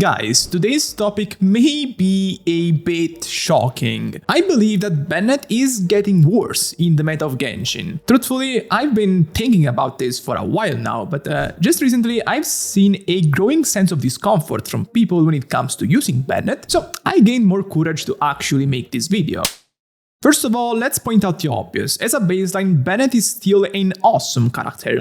Guys, today's topic may be a bit shocking. I believe that Bennett is getting worse in the meta of Genshin. Truthfully, I've been thinking about this for a while now, but just recently I've seen a growing sense of discomfort from people when it comes to using Bennett, so I gained more courage to actually make this video. First of all, let's point out the obvious. As a baseline, Bennett is still an awesome character,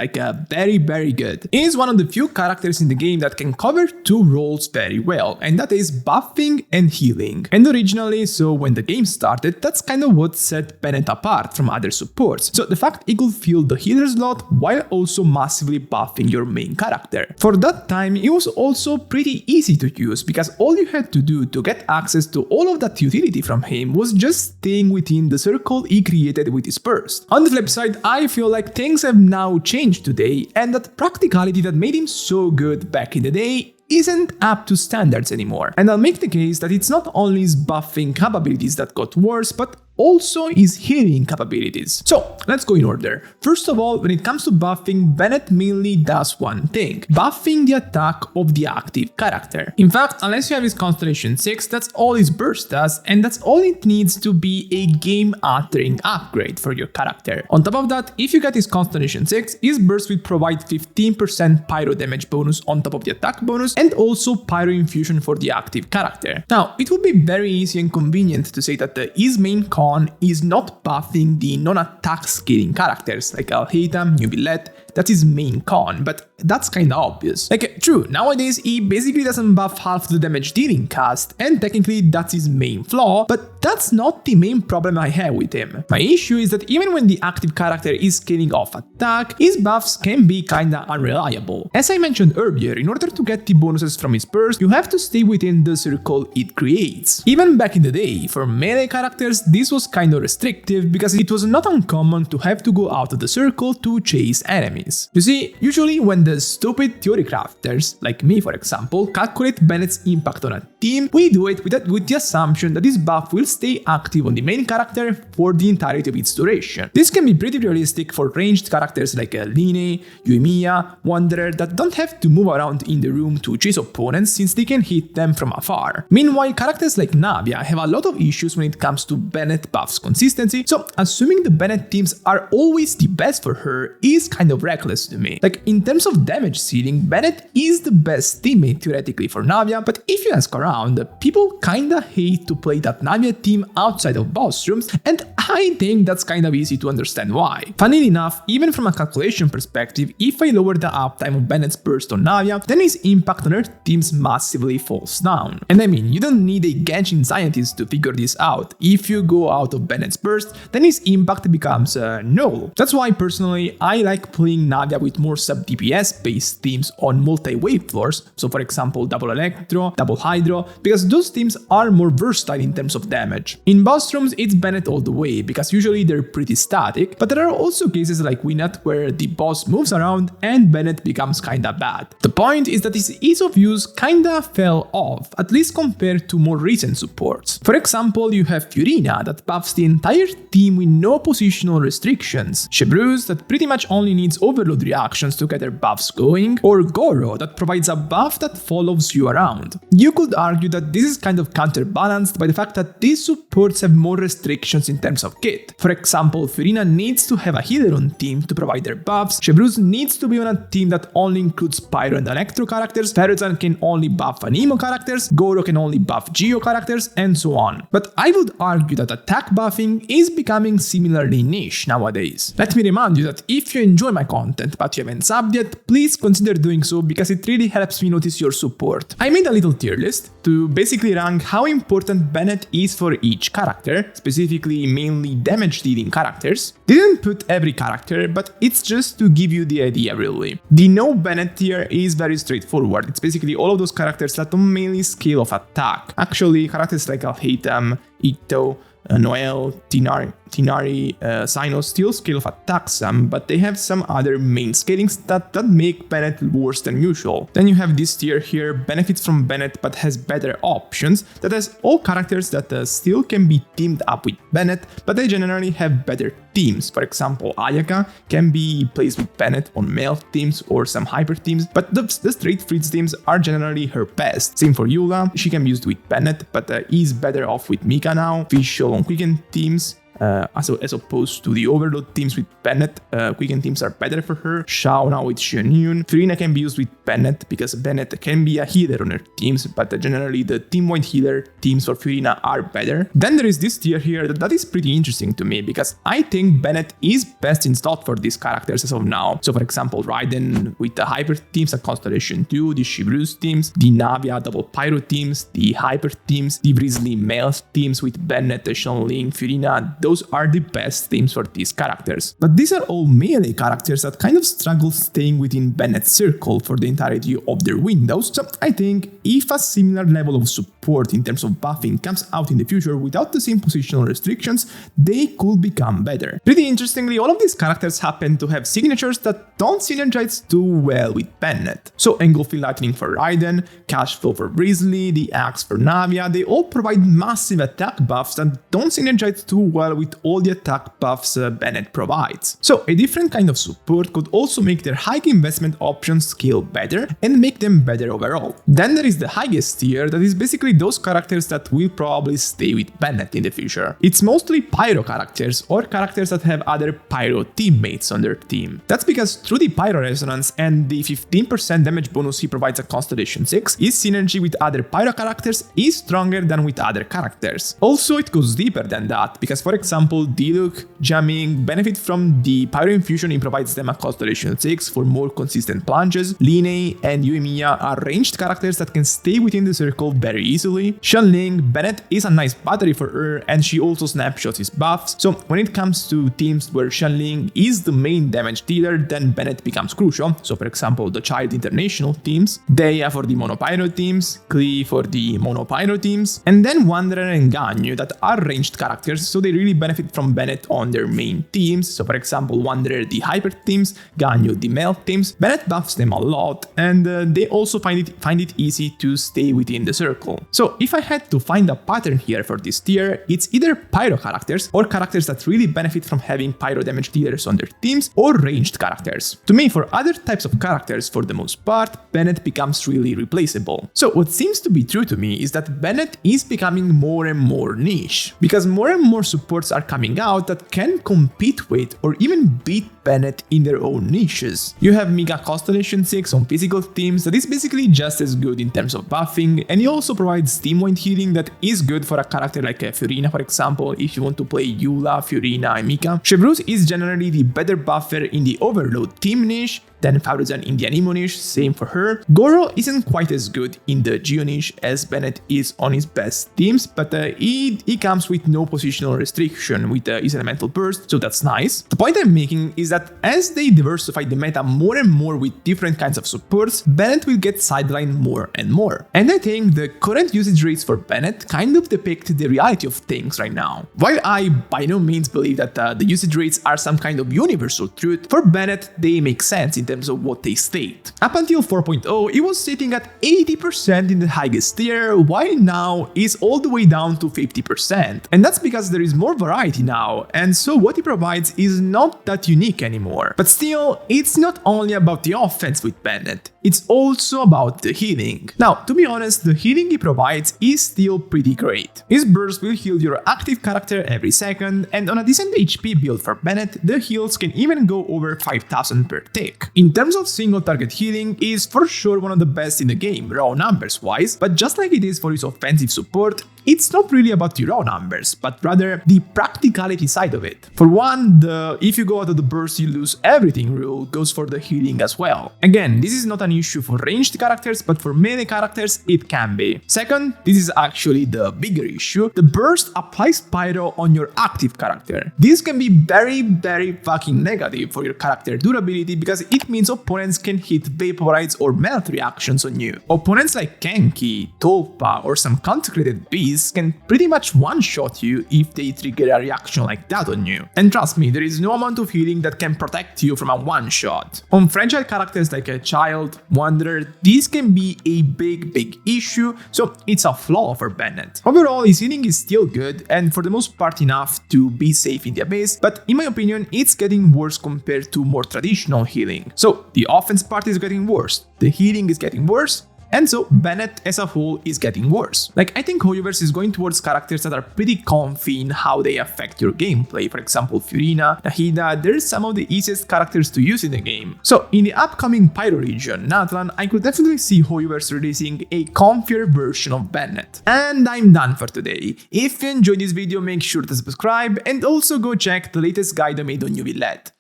very good. He is one of the few characters in the game that can cover two roles very well, and that is buffing and healing. And originally, so when the game started, that's kind of what set Bennett apart from other supports. So the fact he could fill the healer slot while also massively buffing your main character. For that time, it was also pretty easy to use, because all you had to do to get access to all of that utility from him was just staying within the circle he created with his burst. On the flip side, I feel like things have now changed today, and that practicality that made him so good back in the day isn't up to standards anymore. And I'll make the case that it's not only his buffing capabilities that got worse, but also his healing capabilities. So let's go in order. First of all, when it comes to buffing, Bennett mainly does one thing: buffing the attack of the active character. In fact, unless you have his Constellation 6, that's all his burst does, and that's all it needs to be a game-altering upgrade for your character. On top of that, if you get his Constellation 6, his burst will provide 15% pyro damage bonus on top of the attack bonus, and also pyro infusion for the active character. Now, it would be very easy and convenient to say that his main con is not buffing the non-attack scaling characters like Alhaitham, Nubilet. That's his main con, but that's kinda obvious. True, nowadays he basically doesn't buff half the damage dealing cast, and technically that's his main flaw, but that's not the main problem I have with him. My issue is that even when the active character is scaling off attack, his buffs can be kinda unreliable. As I mentioned earlier, in order to get the bonuses from his burst, you have to stay within the circle it creates. Even back in the day, for melee characters, this was kinda restrictive because it was not uncommon to have to go out of the circle to chase enemies. You see, usually when the stupid theory crafters, like me for example, calculate Bennett's impact on a team, we do it with the assumption that this buff will stay active on the main character for the entirety of its duration. This can be pretty realistic for ranged characters like Line, Yuimiya, Wanderer that don't have to move around in the room to chase opponents since they can hit them from afar. Meanwhile, characters like Navia have a lot of issues when it comes to Bennett buffs consistency, so assuming the Bennett teams are always the best for her is kind of reckless to me. In terms of damage ceiling, Bennett is the best teammate theoretically for Navia, but if you ask around, people kinda hate to play that Navia team outside of boss rooms, and I think that's kind of easy to understand why. Funnily enough, even from a calculation perspective, if I lower the uptime of Bennett's burst on Navia, then his impact on her teams massively falls down. And I mean, you don't need a Genshin scientist to figure this out. If you go out of Bennett's burst, then his impact becomes null. That's why personally, I like playing Navia with more sub-DPS based teams on multi-wave floors, so for example double Electro, double Hydro, because those teams are more versatile in terms of damage. In boss rooms, it's Bennett all the way, because usually they're pretty static, but there are also cases like Winat where the boss moves around and Bennett becomes kinda bad. The point is that his ease of use kinda fell off, at least compared to more recent supports. For example, you have Furina that buffs the entire team with no positional restrictions, Chebruz that pretty much only needs overload reactions to get their buffs going, or Goro that provides a buff that follows you around. You could argue that this is kind of counterbalanced by the fact that these supports have more restrictions in terms of kit. For example, Furina needs to have a healer on team to provide their buffs, Chebruz needs to be on a team that only includes Pyro and Electro characters, Ferozan can only buff Anemo characters, Goro can only buff Geo characters, and so on. But I would argue that attack buffing is becoming similarly niche nowadays. Let me remind you that if you enjoy my content but you haven't subbed yet, please consider doing so because it really helps me notice your support. I made a little tier list to basically rank how important Bennett is for each character, specifically mainly damage dealing characters. Didn't put every character, but it's just to give you the idea really. The no Bennett tier is very straightforward. It's basically all of those characters that don't mainly scale of attack. Actually, characters like Alhaitham, Ito, Noel, Tinari, Sinnoh still scale of attack some, but they have some other main scalings that make Bennett worse than usual. Then you have this tier here, benefits from Bennett but has better options, that has all characters that still can be teamed up with Bennett, but they generally have better teams. For example, Ayaka can be placed with Bennett on male teams or some hyper teams, but the straight freeze teams are generally her best. Same for Eula, she can be used with Bennett, but is better off with Mika now. Fischl on quicken teams. As opposed to the overload teams with Bennett, quicken teams are better for her. Shao now with Xianyun. Furina can be used with Bennett because Bennett can be a healer on her teams, but generally the team-wide healer teams for Furina are better. Then there is this tier here that is pretty interesting to me because I think Bennett is best in slot for these characters as of now. So for example, Raiden with the hyper teams at Constellation 2, the Shibrus teams, the Navia double pyro teams, the hyper teams, the Grizzly male teams with Bennett, Xiangling, Furina. Those are the best themes for these characters. But these are all melee characters that kind of struggle staying within Bennett's circle for the entirety of their windows, so I think if a similar level of support in terms of buffing comes out in the future without the same positional restrictions, they could become better. Pretty interestingly, all of these characters happen to have signatures that don't synergize too well with Bennett. So Engulfing Lightning for Raiden, Cash Flow for Grizzly, the Axe for Navia, they all provide massive attack buffs that don't synergize too well with all the attack buffs Bennett provides. So a different kind of support could also make their high investment options scale better and make them better overall. Then there is the highest tier that is basically those characters that will probably stay with Bennett in the future. It's mostly Pyro characters or characters that have other Pyro teammates on their team. That's because through the Pyro Resonance and the 15% damage bonus he provides at Constellation 6, his synergy with other Pyro characters is stronger than with other characters. Also, it goes deeper than that because, for example, Diluc, Jamming benefit from the Pyro Infusion he provides them at Constellation 6 for more consistent plunges. Line and Yuemiya are ranged characters that can stay within the circle very easily. Xiangling, Bennett is a nice battery for her and she also snapshots his buffs, so when it comes to teams where Xiangling is the main damage dealer, then Bennett becomes crucial. So for example, the Child International teams, Deia for the Monopyro teams, Klee for the Monopyro teams, and then Wanderer and Ganyu that are ranged characters, so they really benefit from Bennett on their main teams. So for example, Wanderer the hyper teams, Ganyu the male teams. Bennett buffs them a lot and they also find it easy to stay within the circle. So if I had to find a pattern here for this tier, it's either Pyro characters or characters that really benefit from having Pyro damage dealers on their teams, or ranged characters. To me, for other types of characters, for the most part, Bennett becomes really replaceable. So what seems to be true to me is that Bennett is becoming more and more niche, because more and more supports are coming out that can compete with or even beat Bennett in their own niches. You have Mika Constellation 6 on physical teams that is basically just as good in terms of buffing, and he also provides team-wide healing that is good for a character like Furina, for example, if you want to play Eula, Furina, and Mika. Shibrus is generally the better buffer in the overload team niche than Faruzan in the Anemo niche, same for her. Goro isn't quite as good in the Geo niche as Bennett is on his best teams, but he comes with no positional restriction with his elemental burst, so that's nice. The point I'm making is that as they diversify the meta more and more with different kinds of supports, Bennett will get sidelined more and more. And I think the current usage rates for Bennett kind of depict the reality of things right now. While I by no means believe that the usage rates are some kind of universal truth, for Bennett they make sense in terms of what they state. Up until 4.0, it was sitting at 80% in the highest tier, while now is all the way down to 50%. And that's because there is more variety now, and so what he provides is not that unique anymore. But still, it's not only about the offense with Bennett, it's also about the healing. Now, to be honest, the healing he provides is still pretty great. His burst will heal your active character every second, and on a decent HP build for Bennett, the heals can even go over 5000 per tick. In terms of single target healing, he is for sure one of the best in the game, raw numbers wise, but just like it is for his offensive support, it's not really about the raw numbers, but rather the practicality side of it. For one, the if you go out of the burst you lose everything rule goes for the healing as well. Again, this is not an issue for ranged characters, but for melee characters it can be. Second, this is actually the bigger issue, the burst applies pyro on your active character. This can be very fucking negative for your character durability because it means opponents can hit vaporize or melt reactions on you. Opponents like Kenki, Tolpa or some consecrated beasts skills can pretty much one-shot you if they trigger a reaction like that on you. And trust me, there is no amount of healing that can protect you from a one-shot. On fragile characters like a child, wanderer, this can be a big issue, so it's a flaw for Bennett. Overall, his healing is still good, and for the most part enough to be safe in the Abyss, but in my opinion, it's getting worse compared to more traditional healing. So the offense part is getting worse, the healing is getting worse, and so Bennett as a whole is getting worse. Like, I think Hoyoverse is going towards characters that are pretty comfy in how they affect your gameplay. For example, Furina, Nahida, they're some of the easiest characters to use in the game. So in the upcoming Pyro region, Natlan, I could definitely see Hoyoverse releasing a comfier version of Bennett. And I'm done for today. If you enjoyed this video, make sure to subscribe and also go check the latest guide I made on UV LED.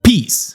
Peace!